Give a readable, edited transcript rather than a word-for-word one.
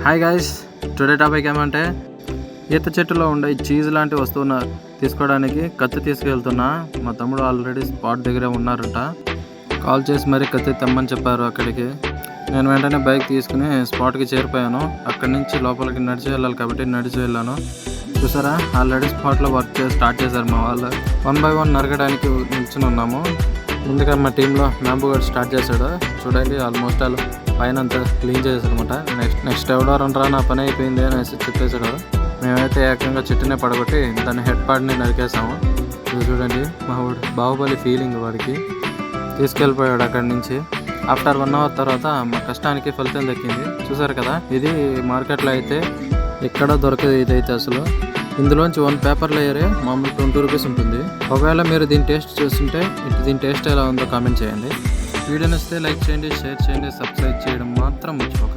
Hi guys, today topic ఏమంటే ఈత చెట్టులో ఉండే చీజ్ లాంటి వస్తువును తీసుకోవడానికి కత్తి తీసుకెళ్తున్నా. మా తమ్ముడు ఆల్రెడీ స్పాట్ దగ్గరే ఉన్నారంట. కాల్ చేసి మరీ కత్తి తెమ్మని చెప్పారు అక్కడికి. నేను వెంటనే బైక్ తీసుకుని స్పాట్కి చేరిపోయాను. అక్కడి నుంచి లోపలికి నడిచి వెళ్ళాలి కాబట్టి నడిచి వెళ్ళాను. చూసారా, ఆల్రెడీ స్పాట్లో వర్క్ స్టార్ట్ చేశారు మా వాళ్ళు. 1 by 1 నరకడానికి నిల్చుని ఉన్నాము. ముందుగా మా టీంలో మ్యాంబో గడ్ స్టార్ట్ చేశాడు. చూడండి, ఆల్మోస్ట్ ఆల్ పైన అంతా క్లీన్ చేశాడు అనమాట. నెక్స్ట్ ఎవడో రా నా పని అయిపోయింది అనేసి చెప్పేశాడు. మేమైతే ఏకంగా చెట్టునే పడగొట్టి దాని హెడ్ పార్ట్ని నరికేసాము. ఇది చూడండి, మా వాడు బాహుబలి ఫీలింగ్ వాడికి. తీసుకెళ్ళిపోయాడు అక్కడి నుంచి. ఆఫ్టర్ 1 hour తర్వాత మా కష్టానికి ఫలితం దక్కింది. చూసారు కదా, ఇది మార్కెట్లో అయితే ఎక్కడ దొరకదు. ఇదైతే అసలు ఇందులోంచి 1 పేపర్ లేయరే మామూలు 20 రూపీస్ ఉంటుంది. ఒకవేళ మీరు దీని టేస్ట్ చూస్తుంటే దీని టేస్ట్ ఎలా ఉందో కామెంట్ చేయండి. వీడియో నచ్చితే లైక్ చేయండి, షేర్ చేయండి, సబ్స్క్రైబ్ చేయడం మాత్రం మర్చిపోకండి.